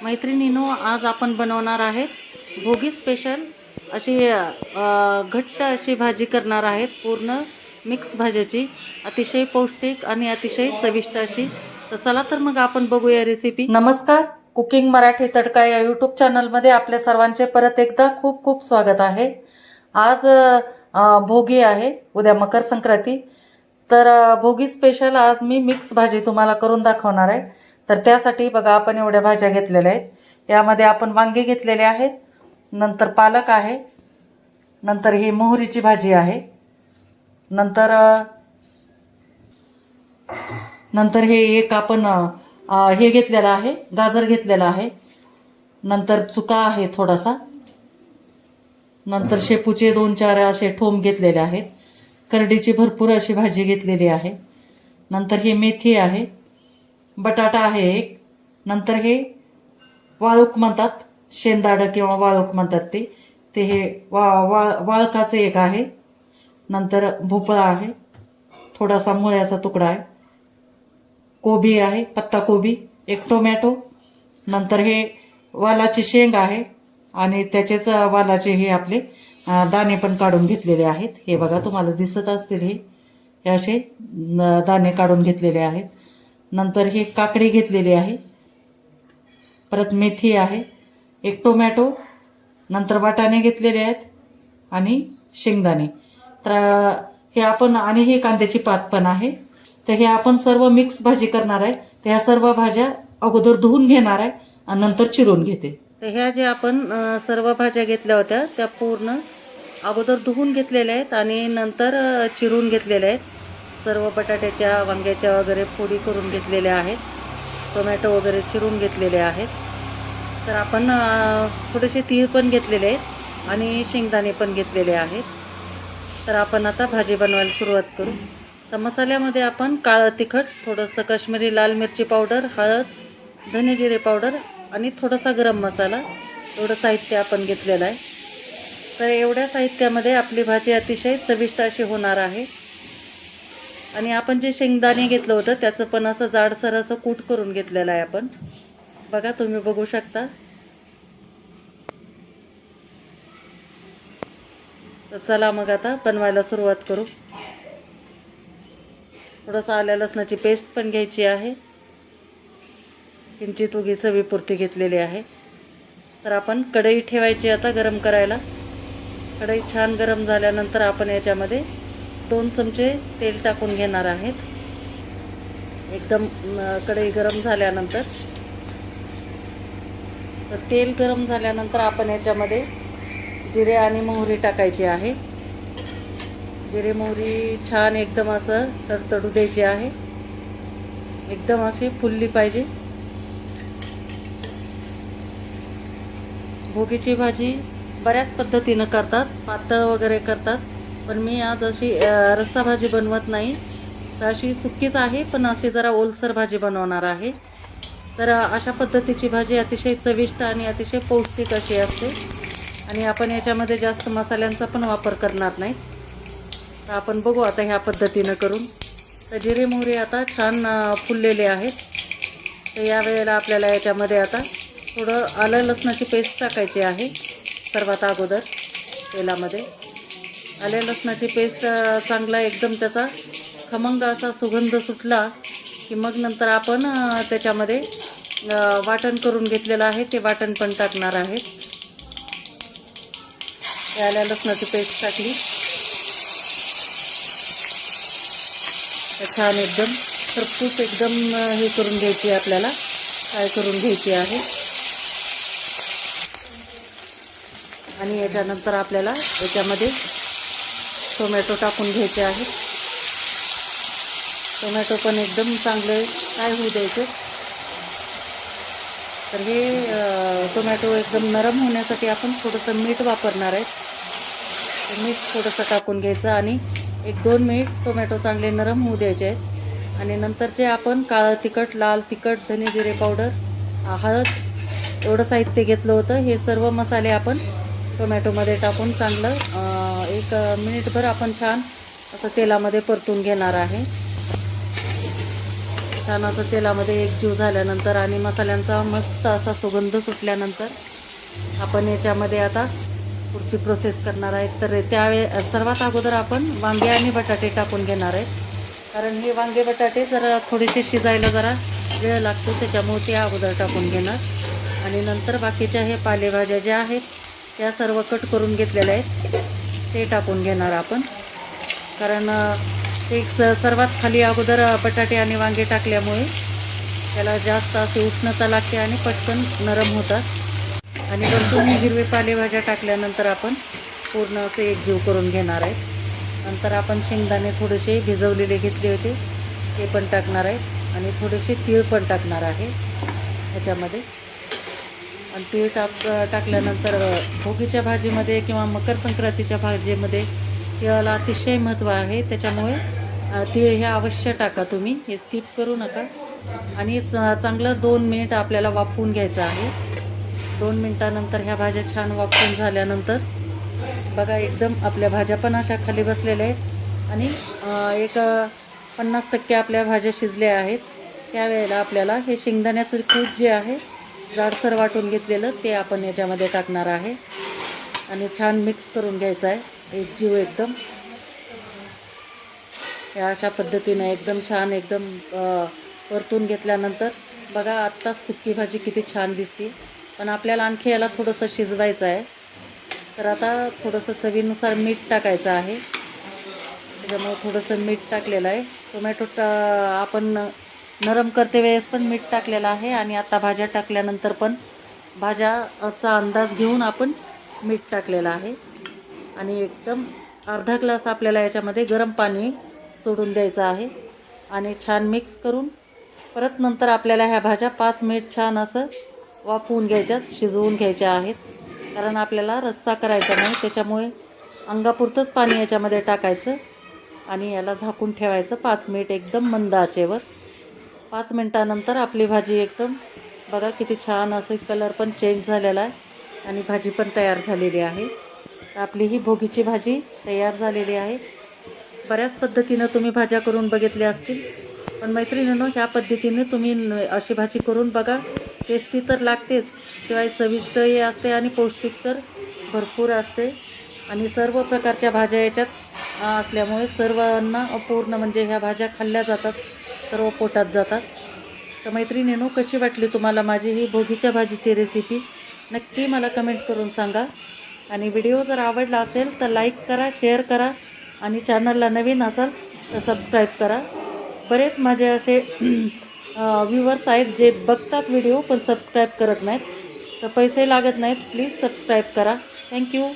मैत्रिणींनो, आज आपण बनवणार आहे भोगी स्पेशल अशी घट्ट अशी भाजी करणार आहेत. पूर्ण मिक्स भाज्याची, अतिशय पौष्टिक आणि अतिशय चविष्ट अशी. तर चला तर मग आपण बघूया रेसिपी. नमस्कार, कुकिंग मराठी तडका या यूट्यूब चॅनलमध्ये आपल्या सर्वांचे परत एकदा खूप खूप स्वागत आहे. आज भोगी आहे, उद्या मकर संक्रांती. तर भोगी स्पेशल आज मी मिक्स भाजी तुम्हाला करून दाखवणार आहे. तर त्यासाठी बघा, आपण एवढ्या भाज्या घेतलेल्या आहेत. यामध्ये आपण वांगे घेतलेले आहेत, नंतर पालक आहे, नंतर ही मोहरीची भाजी आहे, नंतर हे एक आपण हे घेतलेलं आहे, गाजर घेतलेला आहे, नंतर चुका आहे थोडासा, नंतर शेपूचे 2-4 असे ठोंब घेतलेले आहेत, करडीची भरपूर अशी भाजी घेतलेली आहे, नंतर ही मेथी आहे, बटाटा आहे एक, नंतर हे वाळूक म्हणतात, शेंदाडं किंवा वाळूक म्हणतात ते हे वाळकाचं एक आहे, नंतर भोपळा आहे, थोडासा मुळ्याचा तुकडा आहे, कोबी आहे, पत्ता कोबी, एक टोमॅटो, नंतर हे वालाची शेंग आहे आणि त्याचेच वालाचे हे आपले दाणे पण काढून घेतलेले आहेत. हे बघा, तुम्हाला दिसत असतील हे असे दाणे काढून घेतलेले आहेत. नंतर हे काकडी घेतलेली आहे, परत मेथी आहे, एक टोमॅटो, नंतर वाटाणे घेतलेले आहेत आणि शेंगदाणे. तर हे आपण, आणि हे कांद्याची पात पण आहे. तर हे आपण सर्व मिक्स भाजी करणार आहे. तर ह्या सर्व भाज्या अगोदर धुवून घेणार आहे आणि नंतर चिरून घेते. तर ह्या जे आपण सर्व भाज्या घेतल्या होत्या त्या पूर्ण अगोदर धुवून घेतलेल्या आहेत आणि नंतर चिरून घेतलेल्या आहेत. सर्व बटाट्याच्या, वांग्याच्या वगैरे फोडी करून घेतलेल्या आहेत, टोमॅटो वगैरे चिरून घेतलेले आहेत. तर आपण थोडेसे तीळ पण घेतलेले आहेत आणि शेंगदाणे पण घेतलेले आहेत. तर आपण आता भाजी बनवायला सुरुवात करू. तर मसाल्यामध्ये आपण काळं तिखट, थोडंसं काश्मीरी लाल मिरची पावडर, हळद, धने जिरे पावडर आणि थोडासा गरम मसाला, एवढं साहित्य आपण घेतलेलं आहे. तर एवढ्या साहित्यामध्ये आपली भाजी अतिशय चविष्ट अशी होणार आहे. आणि आपण जे शेंगदाणे घेतलं होतं त्याचं पण असं जाडसर असं कूट करून घेतलेलं आहे आपण. बघा, तुम्ही बघू शकता. तर चला मग आता बनवायला सुरुवात करू. थोडंसं आल्या लसणाची पेस्ट पण घ्यायची आहे, किंचित उगी चवीपुरती घेतलेली आहे. तर आपण कढई ठेवायची आता गरम करायला. कढई छान गरम झाल्यानंतर आपण याच्यामध्ये 2 चमचे तेल टाकून घेणार आहेत. एकदम कढई गरम झाल्यानंतर, तर तेल गरम झाल्यानंतर आपण याच्यामध्ये जिरे आणि मोहरी टाकायची आहे. जिरे मोहरी छान एकदम असं तडतडू द्यायची आहे, एकदम अशी फुलली पाहिजे. भोगीची भाजी बऱ्याच पद्धतीनं करतात, पातळ वगैरे करतात, पण मी आज अशी रस्सा भाजी बनवत नाही. तर अशी सुक्कीच आहे, पण अशी जरा ओलसर भाजी बनवणार आहे. तर अशा पद्धतीची भाजी अतिशय चविष्ट आणि अतिशय पौष्टिक अशी असते. आणि आपण याच्यामध्ये जास्त मसाल्यांचा पण वापर करणार नाही. तर आपण बघू आता ह्या पद्धतीनं करून. तर जिरे मोहरी आता छान फुललेले आहेत. तर या वेळेला आपल्याला याच्यामध्ये आता थोडं आलं लसणाची पेस्ट टाकायची आहे. सर्वात अगोदर तेलामध्ये आलं लसणाची पेस्ट चांगला एकदम त्याचा खमंग असा सुगंध सुटला की मग नंतर आपण त्याच्यामध्ये वाटण करून घेतलेलं आहे ते वाटण पण टाकणार आहे. आलं लसणाची पेस्ट टाकली तर छान एकदम खरपूस एकदम हे करून घ्यायची, आपल्याला फ्राय करून घ्यायची आहे. आणि याच्यानंतर आपल्याला याच्यामध्ये टोमॅटो टाकून घ्यायचे आहेत. टोमॅटो पण एकदम चांगले फ्राय होऊ द्यायचे. तर हे टोमॅटो एकदम नरम होण्यासाठी आपण थोडंसं मीठ वापरणार आहे. मीठ थोडंसं टाकून घ्यायचं आणि 1-2 मिनिट टोमॅटो चांगले नरम होऊ द्यायचे आहेत. आणि नंतर जे आपण काळं तिखट, लाल तिखट, धने जिरे पावडर, हळद एवढं साहित्य घेतलं होतं, हे सर्व मसाले आपण टोमॅटोमध्ये टाकून चांगलं 1 मिनिटभर आपण छान असं तेलामध्ये परतून घेणार आहे. छान असं तेलामध्ये एकजीव झाल्यानंतर आणि मसाल्यांचा मस्त असा सुगंध सुटल्यानंतर आपण याच्यामध्ये आता पुढची प्रोसेस करणार आहेत. तर सर्वात अगोदर आपण वांगे आणि बटाटे टाकून घेणार आहेत, कारण हे वांगे बटाटे जरा थोडेसे शिजायला जरा वेळ लागतो, त्याच्यामुळे ते अगोदर टाकून घेणार. आणि नंतर बाकीच्या हे पालेभाज्या ज्या आहेत त्या सर्व कट करून घेतलेल्या आहेत ते टाकून घेणार आपण, कारण सर्वात खाली अगोदर बटाटे आणि वांगे टाकल्यामुळे त्याला जास्त अशी उष्णता लागते आणि पटकन नरम होतात. आणि वरतून हिरवे पालेभाज्या टाकल्यानंतर आपण पूर्ण असे एकजीव करून घेणार आहेत. नंतर आपण शेंगदाणे थोडेसे भिजवलेले घेतले होते ते पण टाकणार आहेत आणि थोडेसे तीळ पण टाकणार आहे ह्याच्यामध्ये. आणि तीळ टाकल्यानंतर भोगीच्या भाजीमध्ये किंवा मकर संक्रांतीच्या भाजीमध्ये तिळाला अतिशय महत्त्व आहे, त्याच्यामुळे तीळ हे अवश्य टाका, तुम्ही हे स्किप करू नका. आणि चांगलं 2 मिनिट आपल्याला वाफवून घ्यायचं आहे. 2 मिनिटानंतर ह्या भाज्या छान वाफवून झाल्यानंतर बघा एकदम आपल्या भाज्या पण अशा खाली बसलेल्या आहेत आणि एक 50% आपल्या भाज्या शिजल्या आहेत. त्यावेळेला आपल्याला हे शेंगदाण्याचं कूट जे आहे जाडसर वाटून घेतलेलं ते आपण याच्यामध्ये टाकणार आहे आणि छान मिक्स करून घ्यायचं आहे एकजीव एकदम. या अशा पद्धतीने एकदम छान एकदम परतून घेतल्यानंतर बघा आत्ताच सुकी भाजी किती छान दिसते, पण आपल्याला आणखी याला थोडंसं शिजवायचं आहे. तर आता थोडंसं चवीनुसार मीठ टाकायचं आहे, त्याच्यामुळे थोडंसं मीठ टाकलेलं आहे. टोमॅटो आपण नरम करते वेळेस पण मीठ टाकलेलं आहे आणि आता भाज्या टाकल्यानंतर पण भाज्याचा अंदाज घेऊन आपण मीठ टाकलेलं आहे. आणि एकदम अर्धा ग्लास आपल्याला याच्यामध्ये गरम पाणी सोडून द्यायचं आहे आणि छान मिक्स करून परत नंतर आपल्याला ह्या भाज्या 5 मिनिट छान असं वाफवून घ्यायच्यात, शिजवून घ्यायच्या आहेत, कारण आपल्याला रस्सा करायचा नाही, त्याच्यामुळे अंगापुरतंच पाणी याच्यामध्ये टाकायचं आणि याला झाकून ठेवायचं 5 मिनिट एकदम मंद आचेवर. 5 मिनिटानंतर आपली भाजी एकदम बघा किती छान असं कलर पण चेंज झालेला आहे आणि भाजी पण तयार झालेली आहे. तर आपली ही भोगीची भाजी तयार झालेली आहे. बऱ्याच पद्धतीनं तुम्ही भाज्या करून बघितल्या असतील, पण मैत्रिणींनो ह्या पद्धतीने तुम्ही अशी भाजी करून बघा. टेस्टी तर लागतेच, शिवाय चविष्टही असते आणि पौष्टिक तर भरपूर असते. आणि सर्व प्रकारच्या भाज्या याच्यात असल्यामुळे सर्वांना पूर्ण म्हणजे ह्या भाज्या खाल्ल्या जातात, सर्व पोटात जातात. तर मैत्रिणींनो कशी वाटली तुम्हाला माझी ही भोगीच्या भाजीची रेसिपी नक्की मला कमेंट करून सांगा. आणि व्हिडिओ जर आवडला असेल तर लाईक करा, शेअर करा आणि चॅनलला नवीन असाल तर सबस्क्राईब करा. बरेच माझे असे व्ह्यूवर्स आहेत जे बघतात व्हिडिओ पण सबस्क्राईब करत नाहीत, तर पैसे लागत नाहीत, प्लीज सबस्क्राईब करा. थँक्यू.